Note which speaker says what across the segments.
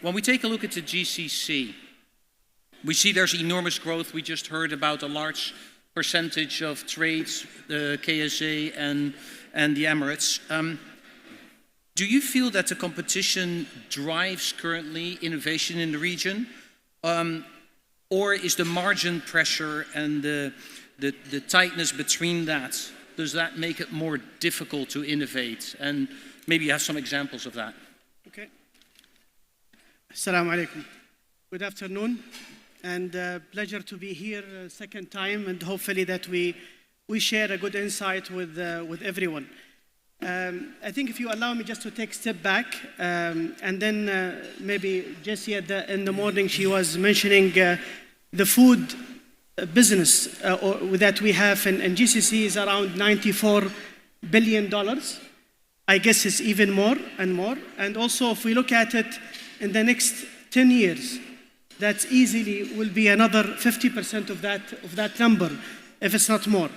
Speaker 1: when we take a look at the GCC, we see there's enormous growth. We just heard about a large percentage of trades, the KSA and the Emirates. Do you feel that the competition drives currently innovation in the region? Or is the margin pressure and the tightness between that, does that make it more difficult to innovate? And maybe you have some examples of that.
Speaker 2: Okay. Assalamu alaikum. Good afternoon, and pleasure to be here second time, and hopefully that we share a good insight with everyone. I think if you allow me just to take a step back, and then maybe Jessie in the morning, she was mentioning the food business that we have in GCC is around $94 billion. I guess it's even more and more. And also if we look at it in the next 10 years, that easily will be another 50% of that number, if it's not more.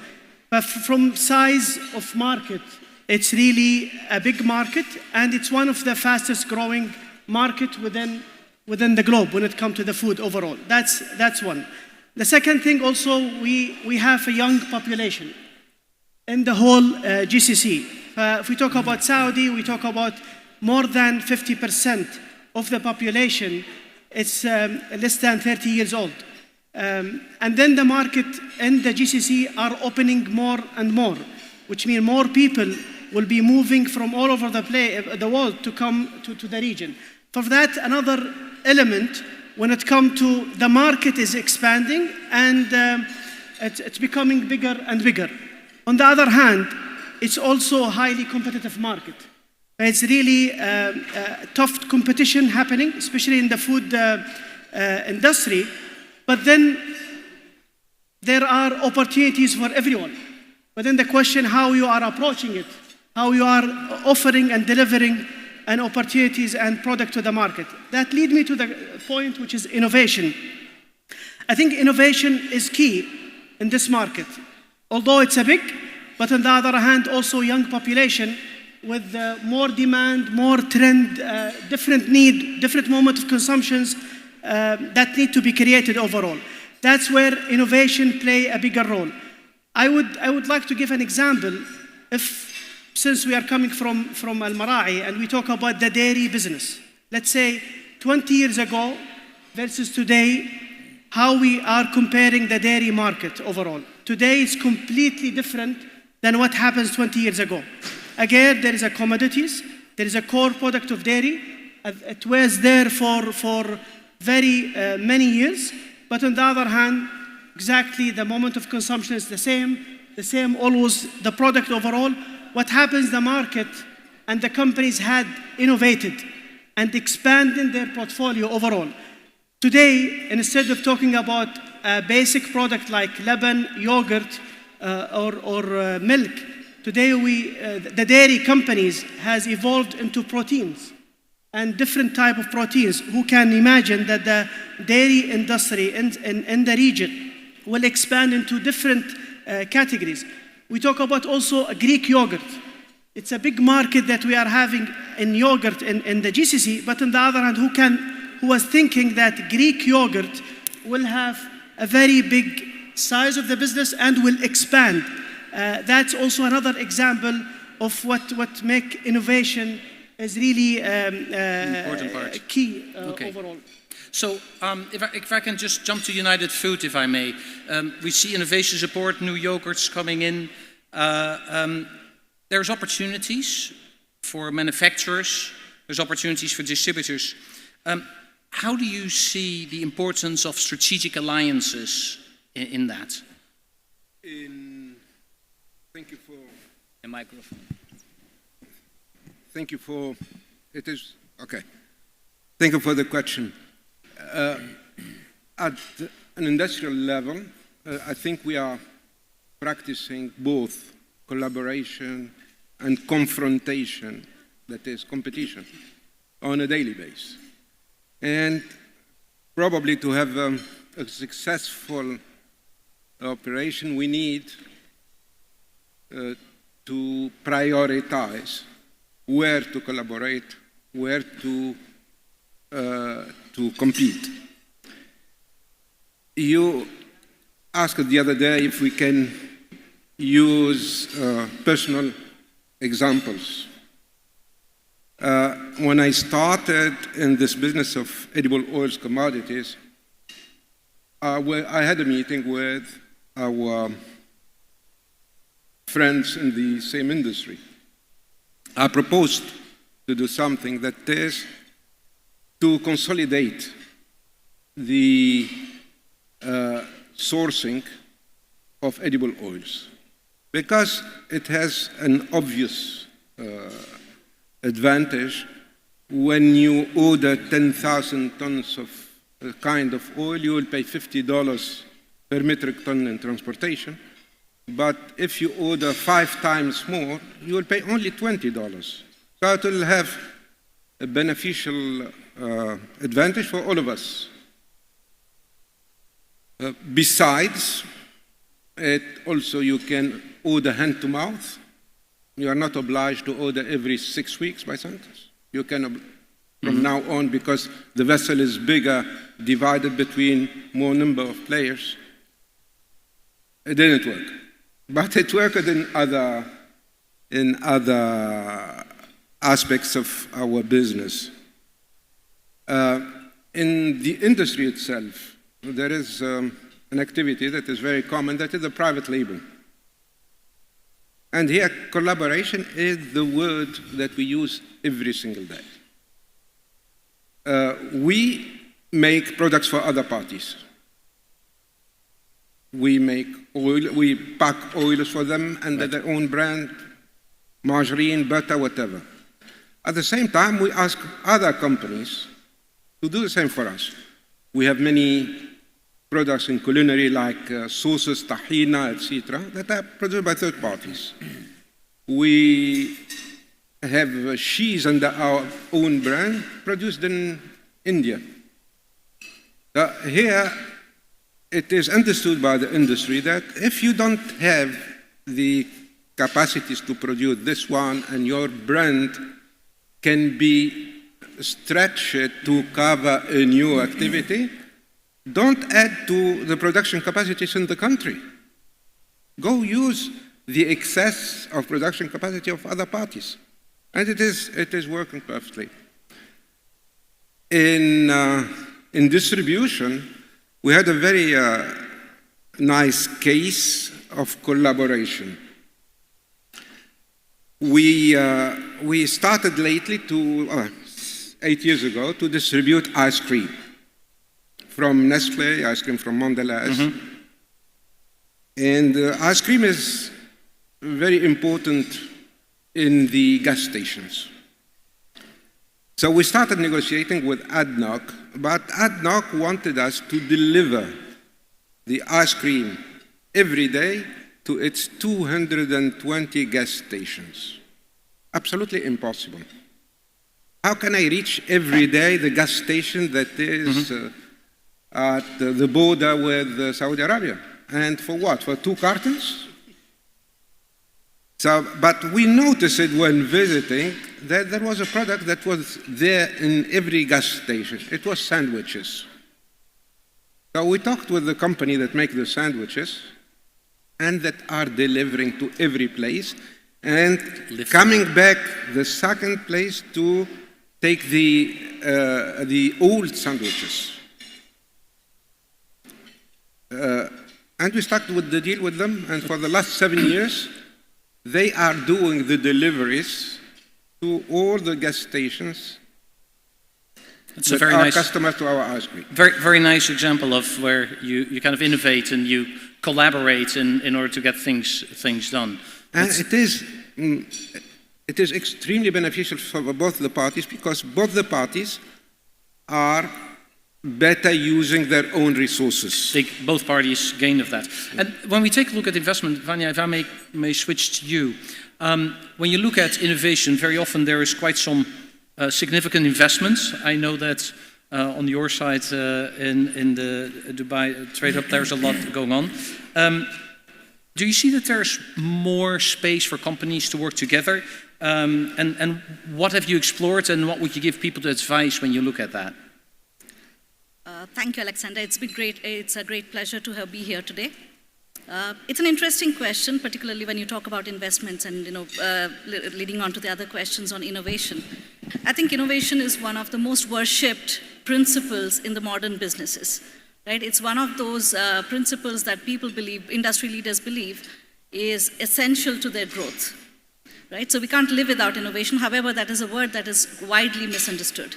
Speaker 2: But from size of market, it's really a big market, and it's one of the fastest growing market within the globe when it comes to the food overall. That's one. The second thing also, we have a young population in the whole GCC. If we talk about Saudi, we talk about more than 50% of the population. It's less than 30 years old. And then the market in the GCC are opening more and more, which means more people will be moving from all over the world to come to the region. For that, another element, when it comes to the market is expanding, and it's becoming bigger and bigger. On the other hand, it's also a highly competitive market. It's really tough competition happening, especially in the food industry. But then there are opportunities for everyone. But then the question, how you are approaching it, how you are offering and delivering and opportunities and product to the market. That leads me to the point, which is innovation. I think innovation is key in this market. Although it's a big, but on the other hand, also young population with more demand, more trend, different need, different moment of consumptions that need to be created overall. That's where innovation play a bigger role. I would like to give an example. Since we are coming from Almarai and we talk about the dairy business, let's say 20 years ago versus today, how we are comparing the dairy market overall. Today is completely different than what happens 20 years ago. Again, there is a commodities, there is a core product of dairy. It was there for very many years, but on the other hand, exactly the moment of consumption is the same always the product overall. What happens, the market and the companies had innovated and expanded their portfolio overall. Today, instead of talking about a basic product like lebanon, yogurt, or milk, today the dairy companies has evolved into proteins and different type of proteins. Who can imagine that the dairy industry in the region will expand into different categories? We talk about also a Greek yogurt. It's a big market that we are having in yogurt in the GCC, but on the other hand, who was thinking that Greek yogurt will have a very big size of the business and will expand? That's also another example of what make innovation is really important part. Key overall.
Speaker 1: So if I can just jump to United Food, if I may. We see innovation support, new yogurts coming in. There's opportunities for manufacturers. There's opportunities for distributors. How do you see the importance of strategic alliances in that?
Speaker 3: Thank you for
Speaker 1: a microphone.
Speaker 3: Thank you for it is okay. Thank you for the question. At an industrial level, I think we are practicing both collaboration and confrontation, that is competition, on a daily basis. And probably to have a successful operation, we need to prioritize where to collaborate, where to to compete. You asked the other day if we can use personal examples. When I started in this business of edible oils commodities, I had a meeting with our friends in the same industry. I proposed to do something that is to consolidate the sourcing of edible oils, because it has an obvious advantage. When you order 10,000 tons of a kind of oil, you will pay $50 per metric ton in transportation. But if you order 5 times more, you will pay only $20. So it will have a beneficial advantage for all of us. Besides, you can order hand to mouth. You are not obliged to order every 6 weeks by sentence. You can, from now on, because the vessel is bigger, divided between more number of players. It didn't work. But it worked in other aspects of our business. In the industry itself, there is an activity that is very common, that is the private label. And here, collaboration is the word that we use every single day. We make products for other parties. We make oil, we pack oils for them under their own brand, margarine, butter, whatever. At the same time, we ask other companies to do the same for us. We have many products in culinary like sauces, tahina, etc., that are produced by third parties. We have cheese under our own brand produced in India. Here, it is understood by the industry that if you don't have the capacities to produce this one and your brand can be stretched to cover a new activity, don't add to the production capacities in the country. Go use the excess of production capacity of other parties. And it is working perfectly. In distribution, we had a very nice case of collaboration. We started lately 8 years ago, to distribute ice cream from Nestle, ice cream from Mondelez. And ice cream is very important in the gas stations. So we started negotiating with ADNOC, but ADNOC wanted us to deliver the ice cream every day to its 220 gas stations. Absolutely impossible. How can I reach every day the gas station that is at the border with Saudi Arabia? And for what? For 2 cartons? So, but we noticed it when visiting that there was a product that was there in every gas station. It was sandwiches. So we talked with the company that make the sandwiches and that are delivering to every place and coming back the second place to take the old sandwiches. And we started with the deal with them, and for the last 7 years, they are doing the deliveries to all the gas stations.
Speaker 1: It's a very nice
Speaker 3: customers to our ice cream.
Speaker 1: Very, very nice example of where you kind of innovate and you collaborate in order to get things done.
Speaker 3: And it is extremely beneficial for both the parties, because both the parties are better using their own resources.
Speaker 1: Both parties gain of that. And when we take a look at investment, Vanya, if I may switch to you. When you look at innovation, very often there is quite some significant investments. I know that on your side in the Dubai Trade Hub, there's a lot going on. Do you see that there's more space for companies to work together? And what have you explored, and what would you give people to advise when you look at that?
Speaker 4: Thank you, Alexander. It's been great. It's a great pleasure to be here today. It's an interesting question, particularly when you talk about investments and leading on to the other questions on innovation. I think innovation is one of the most worshipped principles in the modern businesses. Right? It's one of those principles that people believe, industry leaders believe, is essential to their growth. Right? So we can't live without innovation. However, that is a word that is widely misunderstood.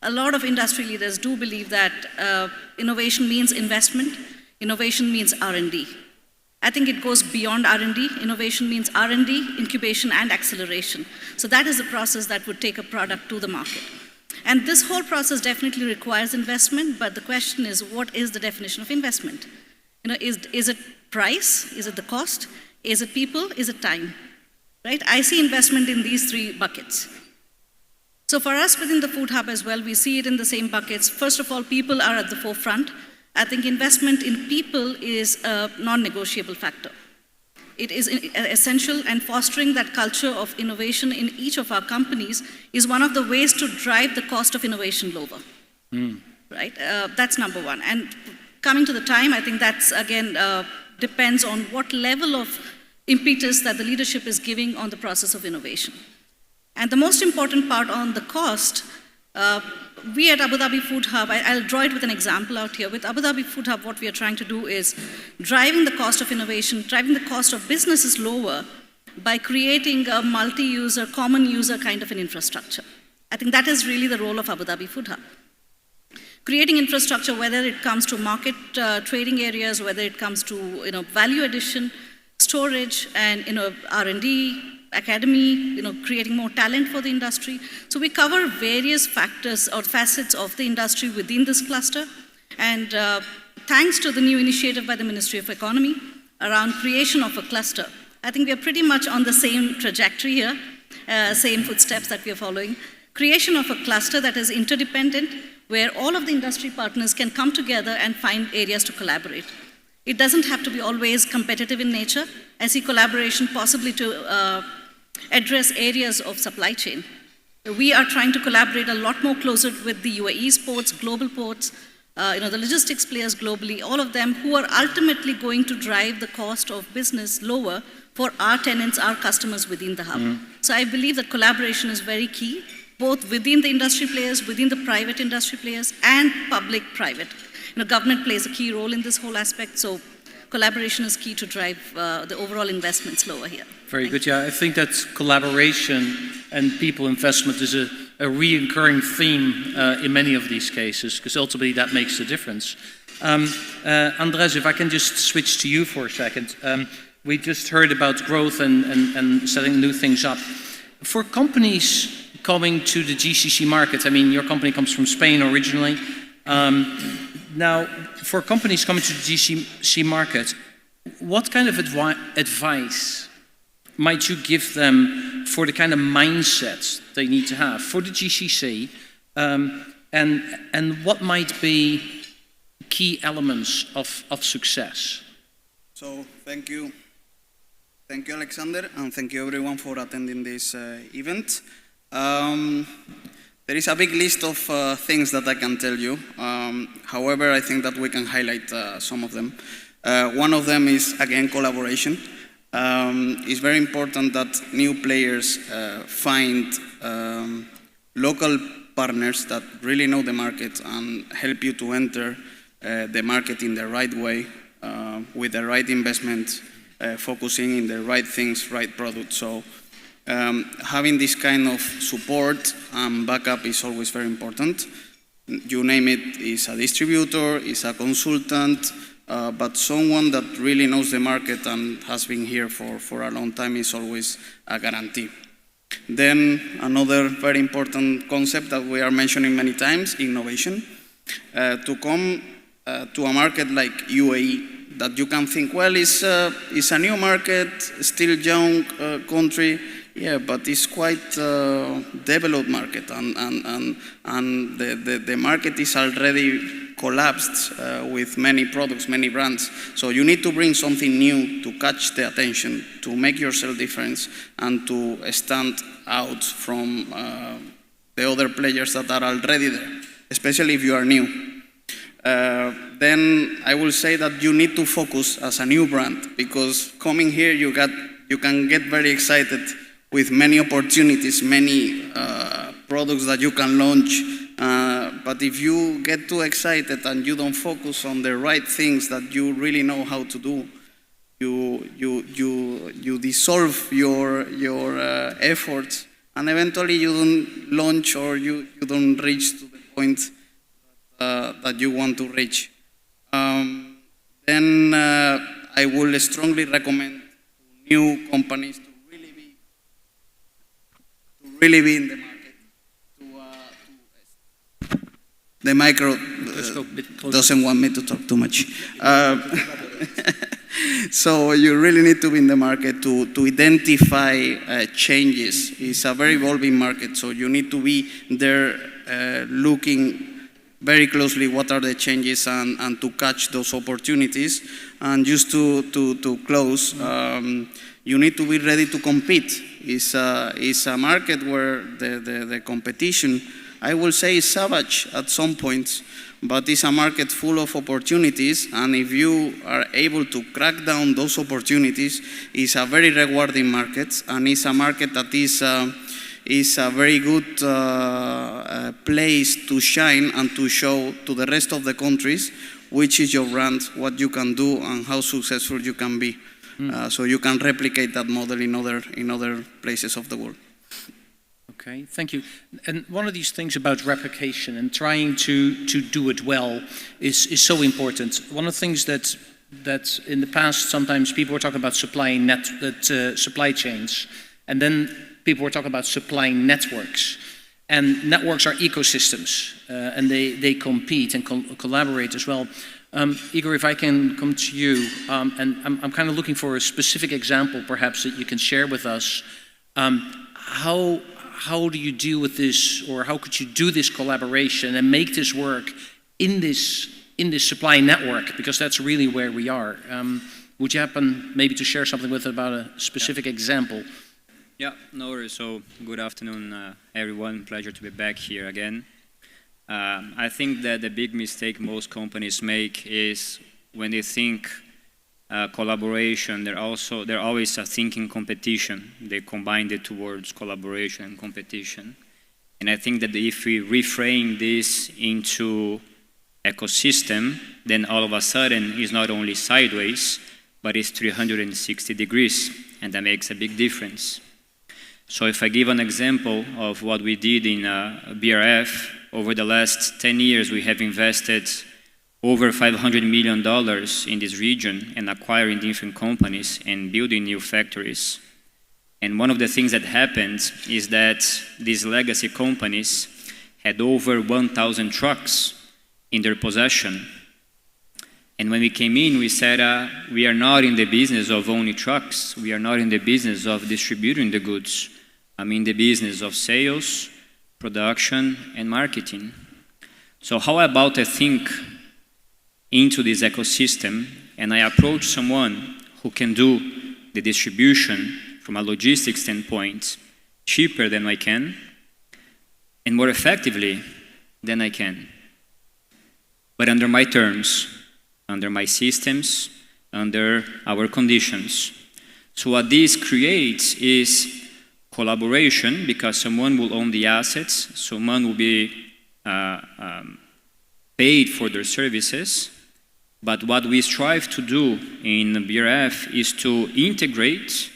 Speaker 4: A lot of industry leaders do believe that innovation means investment, innovation means R&D. I think it goes beyond R&D. Innovation means R&D, incubation, and acceleration. So that is the process that would take a product to the market. And this whole process definitely requires investment, but the question is, what is the definition of investment? Is it price? Is it the cost? Is it people? Is it time? Right? I see investment in these three buckets. So for us within the Food Hub as well, we see it in the same buckets. First of all, people are at the forefront. I think investment in people is a non-negotiable factor. It is essential, and fostering that culture of innovation in each of our companies is one of the ways to drive the cost of innovation lower. Right? That's number one. And coming to the time, I think that's, again, depends on what level of impetus that the leadership is giving on the process of innovation. And the most important part on the cost, we at Abu Dhabi Food Hub, I'll draw it with an example out here. With Abu Dhabi Food Hub, what we are trying to do is driving the cost of innovation, driving the cost of businesses lower by creating a multi-user, common user kind of an infrastructure. I think that is really the role of Abu Dhabi Food Hub. Creating infrastructure, whether it comes to market trading areas, whether it comes to value addition, storage, and R&D, academy, creating more talent for the industry. So we cover various factors or facets of the industry within this cluster. And thanks to the new initiative by the Ministry of Economy around creation of a cluster, I think we are pretty much on the same trajectory here, same footsteps that we are following. Creation of a cluster that is interdependent, where all of the industry partners can come together and find areas to collaborate. It doesn't have to be always competitive in nature. I see collaboration possibly to address areas of supply chain. We are trying to collaborate a lot more closer with the UAE's ports, global ports, the logistics players globally, all of them who are ultimately going to drive the cost of business lower for our tenants, our customers within the hub. So I believe that collaboration is very key, both within the industry players, within the private industry players, and public-private. Government plays a key role in this whole aspect, so collaboration is key to drive the overall investments lower here.
Speaker 1: Very good. Yeah, I think that collaboration and people investment is a recurring theme in many of these cases, because ultimately that makes the difference. Andres, if I can just switch to you for a second. We just heard about growth and setting new things up. For companies coming to the GCC market, I mean, your company comes from Spain originally. Now, for companies coming to the GCC market, what kind of advice might you give them for the kind of mindset they need to have for the GCC, and what might be key elements of success?
Speaker 5: So, thank you, Alexander, and thank you everyone for attending this event. There is a big list of things that I can tell you. However, I think that we can highlight some of them. One of them is, again, collaboration. It's very important that new players find local partners that really know the market and help you to enter the market in the right way, with the right investment, focusing in the right things, right products. So having this kind of support and backup is always very important. You name it, is a distributor, is a consultant, but someone that really knows the market and has been here for a long time is always a guarantee. Then another very important concept that we are mentioning many times, innovation. To come to a market like UAE, that you can think, well, it's a new market, still young country, yeah, but it's quite a developed market, and the market is already collapsed with many products, many brands. So you need to bring something new to catch the attention, to make yourself different, and to stand out from the other players that are already there, especially if you are new. then I will say that you need to focus as a new brand, because coming here you can get very excited with many opportunities, many products that you can launch. But if you get too excited and you don't focus on the right things that you really know how to do, you dissolve your efforts, and eventually you don't launch, or you don't reach to the point that you want to reach. Then I will strongly recommend to new companies to really be in the market. The micro doesn't want me to talk too much. So you really need to be in the market to identify changes. It's a very evolving market, so you need to be there looking very closely what are the changes and to catch those opportunities. And just to close, you need to be ready to compete. It's a market where the competition, I will say, is savage at some points, but it's a market full of opportunities, and if you are able to crack down those opportunities, it's a very rewarding market, and it's a market that is a very good place to shine and to show to the rest of the countries which is your brand, what you can do, and how successful you can be. So you can replicate that model in other places of the world.
Speaker 1: Okay, thank you. And one of these things about replication and trying to do it well is so important. One of the things that in the past sometimes people were talking about supply chains, and then people were talking about supplying networks. And networks are ecosystems, and they compete and collaborate as well. Igor, if I can come to you, and I'm kind of looking for a specific example perhaps that you can share with us. How do you deal with this, or how could you do this collaboration and make this work in this supply network? Because that's really where we are. Would you happen maybe to share something with about a specific example?
Speaker 6: Yeah, no worries. So good afternoon, everyone. Pleasure to be back here again. I think that the big mistake most companies make is when they think collaboration, they're always thinking competition. They combine the two words, collaboration and competition. And I think that if we reframe this into ecosystem, then all of a sudden it's not only sideways, but it's 360 degrees, and that makes a big difference. So if I give an example of what we did in BRF, over the last 10 years we have invested over $500 million in this region and acquiring different companies and building new factories. And one of the things that happened is that these legacy companies had over 1,000 trucks in their possession. And when we came in, we said, we are not in the business of owning trucks. We are not in the business of distributing the goods. I'm in the business of sales, production, and marketing. So how about I think into this ecosystem, and I approach someone who can do the distribution from a logistics standpoint cheaper than I can, and more effectively than I can, but under my terms, under my systems, under our conditions. So what this creates is collaboration, because someone will own the assets, someone will be paid for their services. But what we strive to do in BRF is to integrate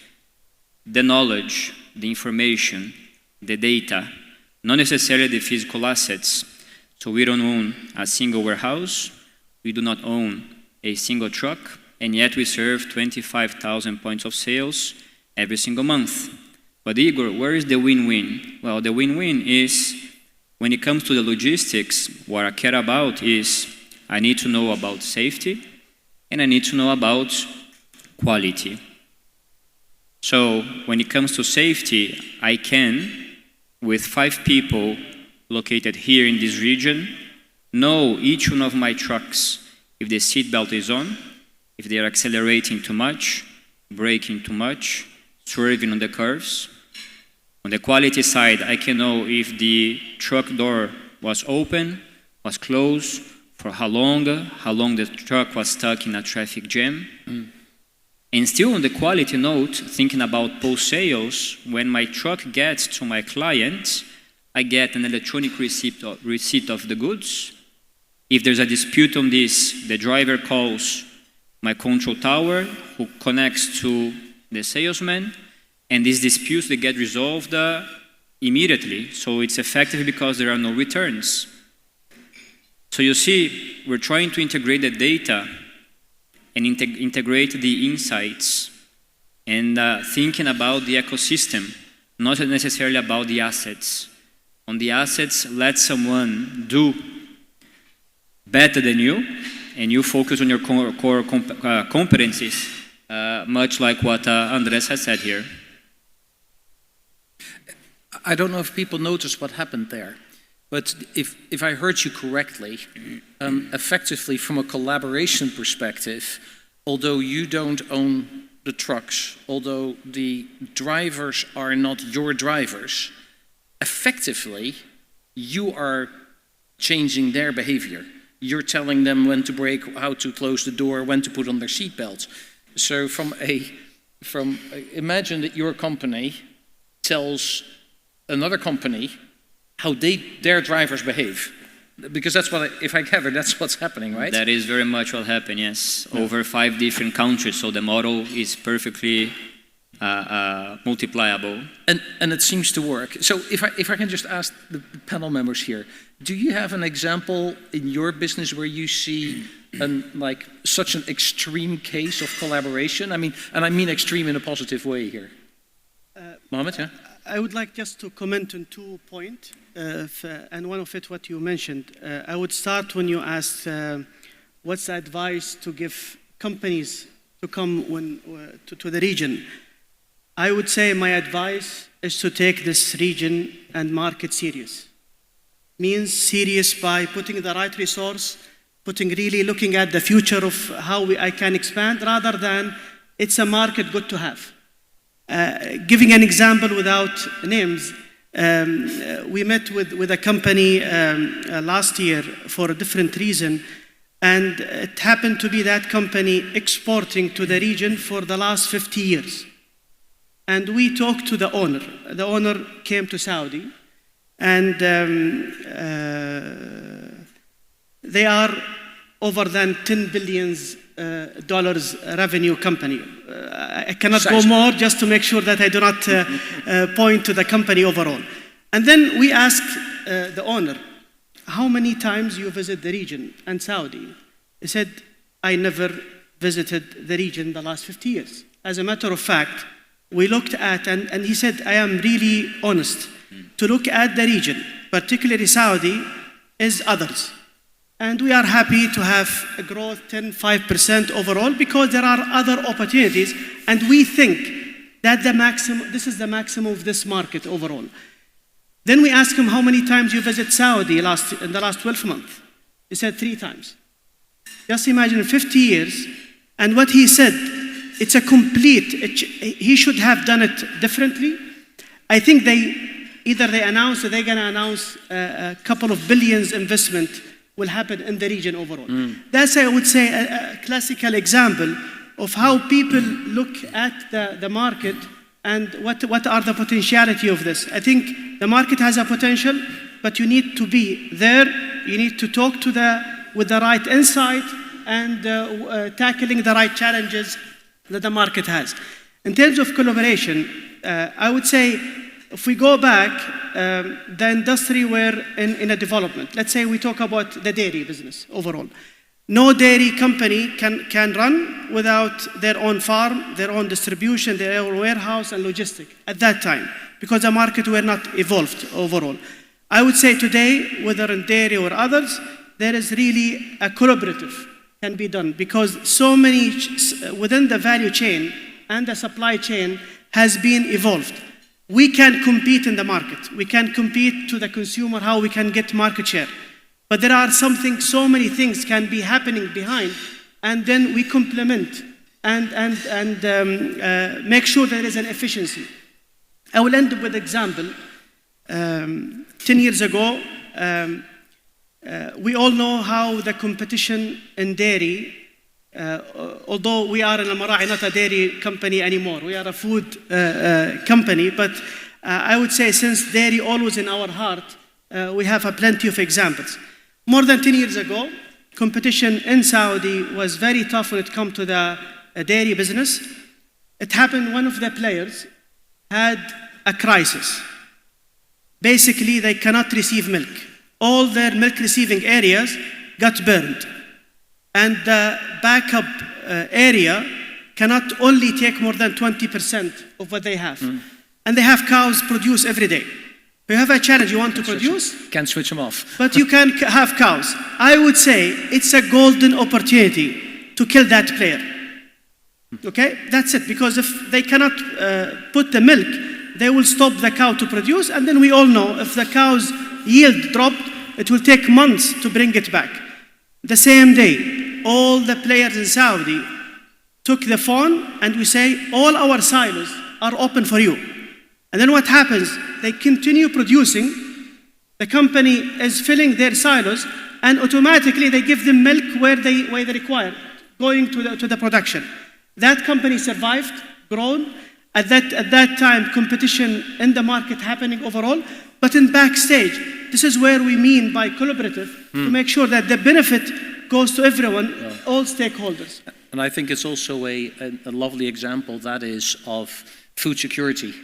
Speaker 6: the knowledge, the information, the data, not necessarily the physical assets. So we don't own a single warehouse, we do not own a single truck, and yet we serve 25,000 points of sales every single month. But Igor, where is the win-win? Well, the win-win is when it comes to the logistics, what I care about is I need to know about safety and I need to know about quality. So when it comes to safety, I can, with 5 people located here in this region, know each one of my trucks if the seatbelt is on, if they are accelerating too much, braking too much, swerving on the curves. On the quality side, I can know if the truck door was open, was closed, for how long the truck was stuck in a traffic jam. And still on the quality note, thinking about post-sales, when my truck gets to my client, I get an electronic receipt of the goods. If there's a dispute on this, the driver calls my control tower, who connects to the salesman, and these disputes, they get resolved immediately. So it's effective because there are no returns. So you see, we're trying to integrate the data and integrate the insights and thinking about the ecosystem, not necessarily about the assets. On the assets, let someone do better than you, and you focus on your core competencies, much like what Andres has said here.
Speaker 1: I don't know if people noticed what happened there, but if I heard you correctly, effectively from a collaboration perspective, although you don't own the trucks, although the drivers are not your drivers, effectively you are changing their behavior. You're telling them when to brake, how to close the door, when to put on their seatbelts. So imagine that your company tells another company how their drivers behave. Because that's what, if I gather, that's what's happening, right?
Speaker 6: That is very much what happened, yes. Over 5 different countries, so the model is perfectly multipliable.
Speaker 1: And it seems to work. So if I can just ask the panel members here, do you have an example in your business where you see such an extreme case of collaboration? I mean extreme in a positive way here. Mohammed, yeah?
Speaker 2: I would like just to comment on 2 points, and one of it what you mentioned. I would start when you asked what's the advice to give companies to come to the region. I would say my advice is to take this region and market serious. Means serious by putting the right resource, really looking at the future of how I can expand, rather than it's a market good to have. Giving an example without names, we met with a company last year for a different reason, and it happened to be that company exporting to the region for the last 50 years. And we talked to the owner. The owner came to Saudi, and they are over than $10 billion revenue company. I cannot go more just to make sure that I do not point to the company overall. And then we asked the owner, how many times you visit the region and Saudi? He said, I never visited the region the last 50 years. As a matter of fact, we looked at, and he said, I am really honest, to look at the region, particularly Saudi, is others. And we are happy to have a growth 5% overall because there are other opportunities, and we think that this is the maximum of this market overall. Then we asked him, how many times you visit Saudi in the last 12 months? He said 3 times. Just imagine 50 years, and what he said, it's a he should have done it differently. I think they announced that they're going to announce a couple of billions investment will happen in the region overall. That's, I would say, a classical example of how people look at the market and what are the potentiality of this. I think the market has a potential, but you need to be there. You need to talk with the right insight and tackling the right challenges that the market has. In terms of collaboration, I would say if we go back, the industry were in a development. Let's say we talk about the dairy business overall. No dairy company can run without their own farm, their own distribution, their own warehouse and logistic at that time, because the market were not evolved overall. I would say today, whether in dairy or others, there is really a collaborative can be done, because so many within the value chain and the supply chain has been evolved. We can compete in the market. We can compete to the consumer, how we can get market share. But there are so many things can be happening behind, and then we complement and make sure there is an efficiency. I will end with an example. 10 years ago, We all know how the competition in dairy, although we are in Almarai not a dairy company anymore, we are a food company, but I would say since dairy always in our heart, we have plenty of examples. More than 10 years ago, competition in Saudi was very tough when it comes to the dairy business. It happened, one of the players had a crisis. Basically, they cannot receive milk. All their milk receiving areas got burned. And the backup area cannot only take more than 20% of what they have. And they have cows produce every day. You have a challenge, you want to produce?
Speaker 1: Can't switch them off.
Speaker 2: But you can have cows. I would say it's a golden opportunity to kill that player. Okay, that's it. Because if they cannot put the milk, they will stop the cow to produce. And then we all know if the cow's yield dropped, it will take months to bring it back. The same day, all the players in Saudi took the phone and we say, all our silos are open for you. And then what happens? They continue producing. The company is filling their silos, and automatically they give them milk where they require, going to the production. That company survived, grown. At that time, competition in the market happening overall. But in backstage, this is where we mean by collaborative, to make sure that the benefit goes to everyone, all stakeholders.
Speaker 1: And I think it's also a lovely example, that is, of food security.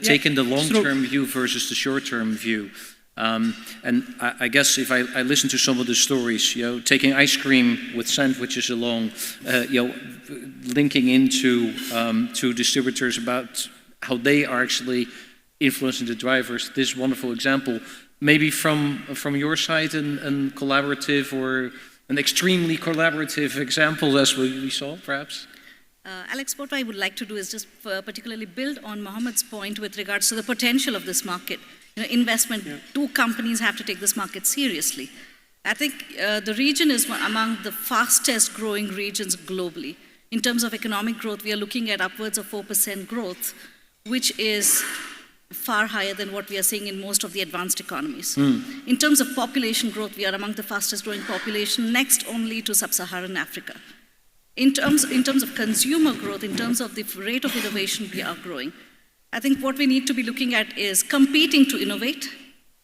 Speaker 1: Taking the long-term view versus the short-term view. And I guess if I listen to some of the stories, taking ice cream with sandwiches along, linking into to distributors about how they are actually influencing the drivers. This wonderful example, maybe from your side, and collaborative or an extremely collaborative example as we saw, perhaps.
Speaker 4: Alex, what I would like to do is just particularly build on Mohammed's point with regards to the potential of this market. Investment, two companies have to take this market seriously. I think the region is among the fastest growing regions globally. In terms of economic growth, we are looking at upwards of 4% growth, which is far higher than what we are seeing in most of the advanced economies. In terms of population growth, we are among the fastest growing population, next only to sub-Saharan Africa. In terms of consumer growth, in terms of the rate of innovation, we are growing. I think what we need to be looking at is competing to innovate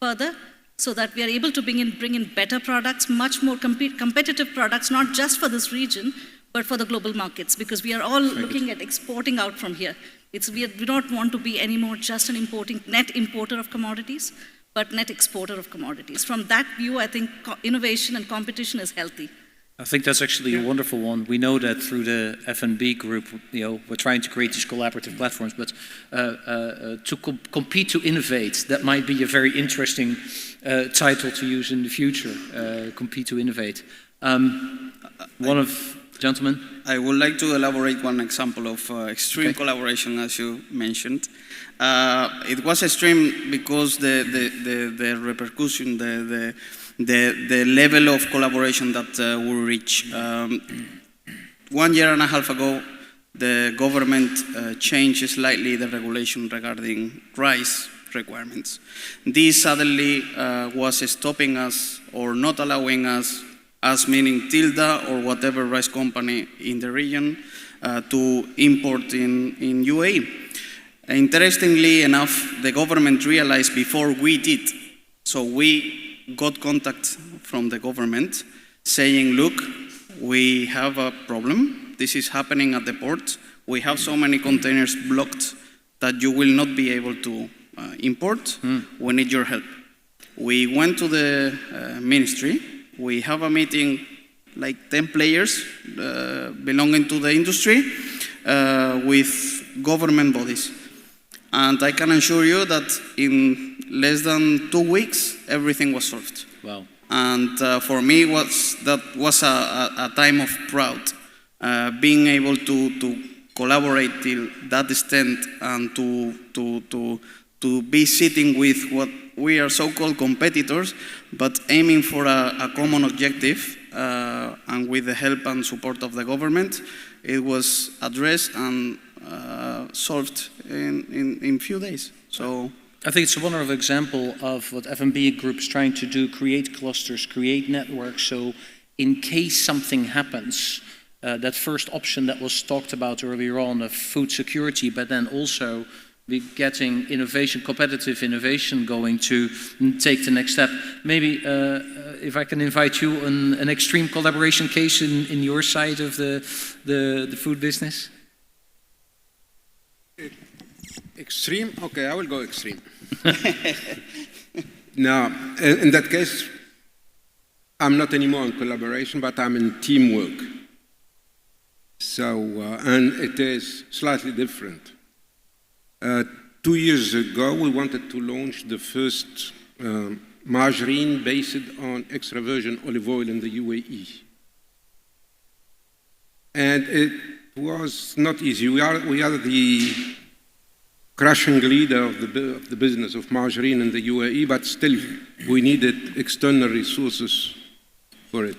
Speaker 4: further so that we are able to bring in better products, much more competitive products, not just for this region, but for the global markets, because we are all looking at exporting out from here. We don't want to be anymore just an net importer of commodities, but net exporter of commodities. From that view, I think innovation and competition is healthy.
Speaker 1: I think that's actually a wonderful one. We know that through the F&B group, we're trying to create these collaborative platforms, but to compete to innovate, that might be a very interesting title to use in the future, compete to innovate. One of gentlemen?
Speaker 5: I would like to elaborate one example of extreme collaboration, as you mentioned. It was extreme because the repercussion, the level of collaboration that we reach. 1.5 years ago, the government changed slightly the regulation regarding rice requirements. This suddenly was stopping us or not allowing us, meaning Tilda or whatever rice company in the region, to import in UAE. Interestingly enough, the government realized before we did, so we got contact from the government saying, look, we have a problem. This is happening at the port. We have so many containers blocked that you will not be able to import. We need your help. We went to the ministry. We have a meeting, like 10 players belonging to the industry with government bodies. And I can assure you that in less than 2 weeks, everything was solved.
Speaker 1: Wow.
Speaker 5: And for me, that was a time of proud, being able to collaborate till that extent and to be sitting with what we are so-called competitors, but aiming for a common objective, and with the help and support of the government, it was addressed and solved in few days. So
Speaker 1: I think it's a wonderful example of what F&B Group is trying to do, create clusters, create networks, so in case something happens, that first option that was talked about earlier on of food security, but then also be getting innovation, competitive innovation going to take the next step. Maybe if I can invite you on an extreme collaboration case in your side of the food business.
Speaker 3: Extreme? Okay, I will go extreme. Now, in that case, I'm not anymore in collaboration, but I'm in teamwork. So, and it is slightly different. 2 years ago, we wanted to launch the first margarine based on extra virgin olive oil in the UAE. And it was not easy. We are the crushing leader of the business of margarine in the UAE, but still we needed external resources for it.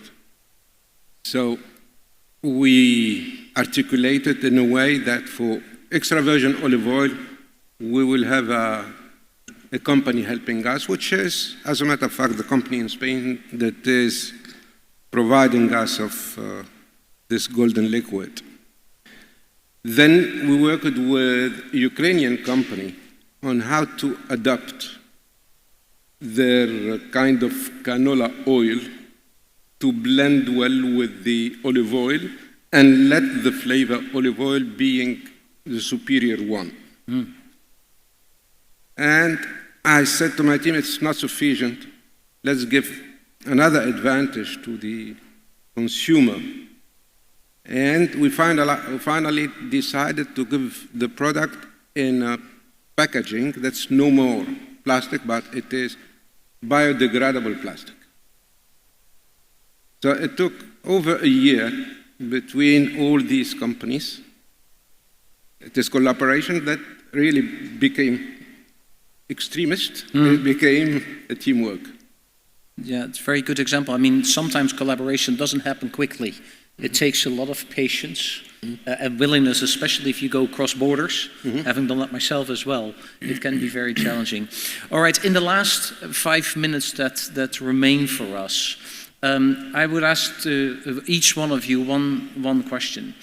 Speaker 3: So we articulated in a way that for extra virgin olive oil, we will have a company helping us, which is, as a matter of fact, the company in Spain that is providing us of this golden liquid. Then we worked with a Ukrainian company on how to adapt their kind of canola oil to blend well with the olive oil and let the flavor olive oil being the superior one. Mm. And I said to my team, it's not sufficient. Let's give another advantage to the consumer. And we finally decided to give the product in a packaging that's no more plastic, but it is biodegradable plastic. So it took over a year between all these companies. It is collaboration that really became extremist. It became a teamwork.
Speaker 1: Yeah, it's a very good example. I mean, sometimes collaboration doesn't happen quickly. It takes a lot of patience and willingness, especially if you go cross borders. Having done that myself as well, it can be very challenging. All right, in the last 5 minutes that remain for us, I would ask each one of you one question.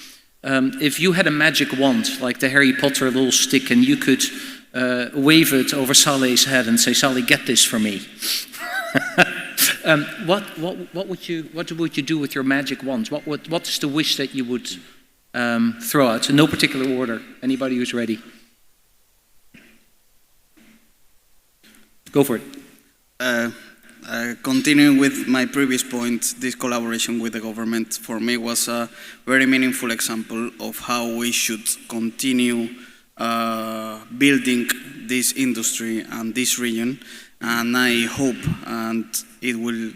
Speaker 1: If you had a magic wand, like the Harry Potter little stick, and you could wave it over Saleh's head and say, "Saleh, get this for me." What would you do with your magic wands? What's the wish that you would throw out? In no particular order. Anybody who's ready? Go for it.
Speaker 5: Continuing with my previous point, this collaboration with the government for me was a very meaningful example of how we should continue building this industry and this region. And I hope, and it will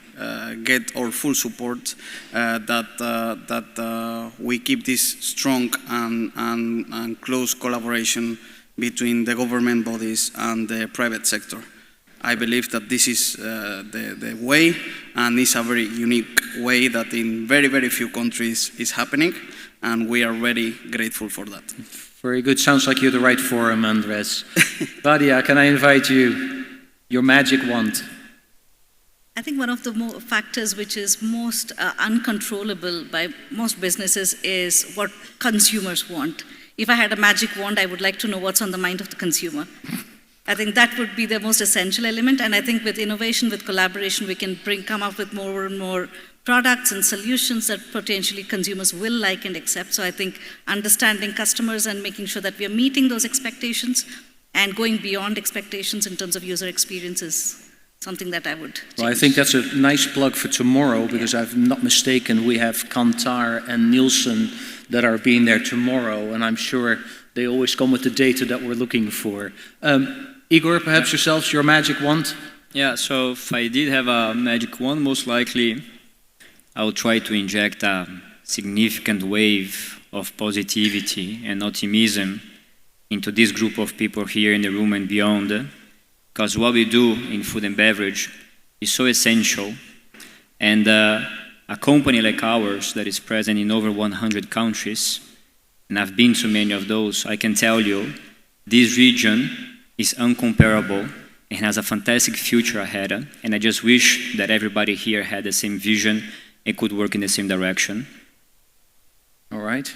Speaker 5: get our full support, that we keep this strong and close collaboration between the government bodies and the private sector. I believe that this is the way, and it's a very unique way that in very, very few countries is happening, and we are very grateful for that.
Speaker 1: Very good. Sounds like you're the right forum, Andres. Vidya, can I invite you? Your magic wand.
Speaker 4: I think one of the factors which is most uncontrollable by most businesses is what consumers want. If I had a magic wand, I would like to know what's on the mind of the consumer. I think that would be the most essential element, and I think with innovation, with collaboration, we can come up with more and more products and solutions that potentially consumers will like and accept. So I think understanding customers and making sure that we are meeting those expectations and going beyond expectations in terms of user experience is something that I would change.
Speaker 1: Well, I think that's a nice plug for tomorrow, because if I'm not mistaken, we have Kantar and Nielsen that are being there tomorrow, and I'm sure they always come with the data that we're looking for. Igor, perhaps yourselves, your magic wand?
Speaker 6: Yeah, so if I did have a magic wand, most likely I would try to inject a significant wave of positivity and optimism into this group of people here in the room and beyond, because what we do in food and beverage is so essential, and a company like ours that is present in over 100 countries, and I've been to many of those, I can tell you, this region is uncomparable and has a fantastic future ahead. And I just wish that everybody here had the same vision and could work in the same direction.
Speaker 1: All right.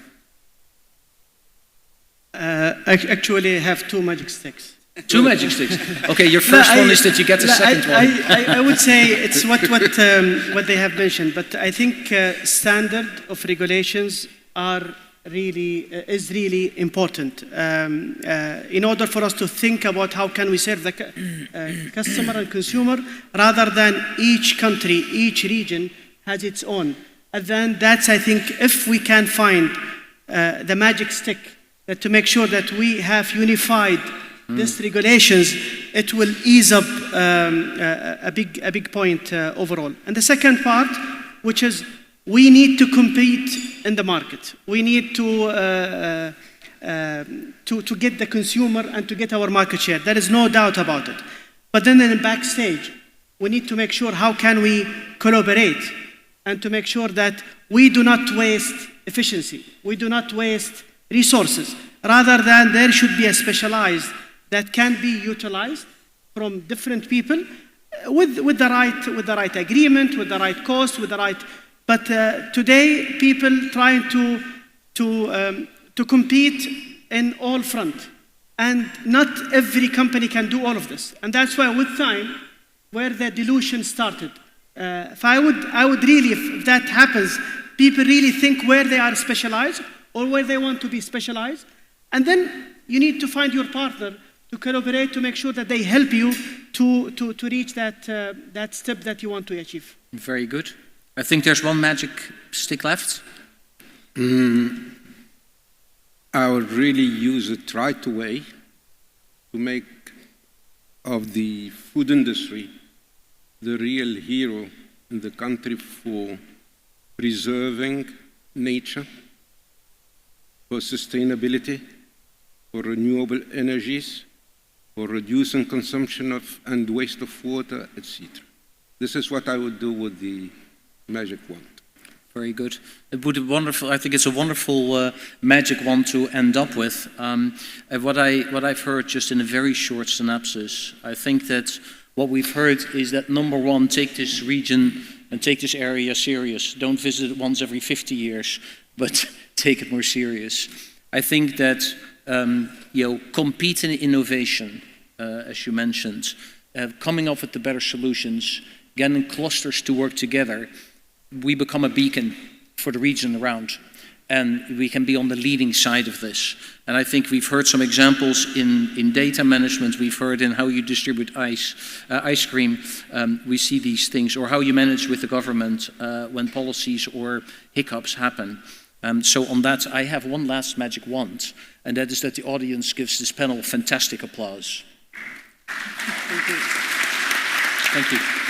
Speaker 2: Actually, I have 2 magic sticks.
Speaker 1: 2 magic sticks. Okay, your first one is that you get the second one.
Speaker 2: I would say it's what they have mentioned, but I think standard of regulations is really important in order for us to think about how can we serve the customer and consumer, rather than each country, each region has its own. And then that's, I think, if we can find the magic stick to make sure that we have unified these regulations, it will ease up a big point overall. And the second part, which is we need to compete in the market. We need to get the consumer and to get our market share. There is no doubt about it. But then in the backstage, we need to make sure how can we collaborate and to make sure that we do not waste efficiency. We do not waste resources. Rather than there should be a specialized that can be utilized from different people with the right agreement, with the right cost, with the right. But today, people trying to compete in all front, and not every company can do all of this. And that's why, with time, where the dilution started. If I would really, if that happens, people really think where they are specialized or where they want to be specialized, and then you need to find your partner to collaborate to make sure that they help you to reach that step that you want to achieve.
Speaker 1: Very good. I think there's one magic stick left.
Speaker 3: I would really use it right away to make of the food industry the real hero in the country for preserving nature, for sustainability, for renewable energies, for reducing consumption of and waste of water, etc. This is what I would do with the magic wand.
Speaker 1: Very good. It would be wonderful. I think it's a wonderful magic wand to end up with. What I've heard, just in a very short synopsis, I think that what we've heard is that number one, take this region and take this area serious. Don't visit it once every 50 years, but take it more serious. I think that compete in innovation, as you mentioned, coming up with the better solutions, getting clusters to work together. We become a beacon for the region around, and we can be on the leading side of this. And I think we've heard some examples in data management. We've heard in how you distribute ice cream. We see these things, or how you manage with the government when policies or hiccups happen. So on that, I have one last magic wand, and that is that the audience gives this panel fantastic applause. Thank you. Thank you.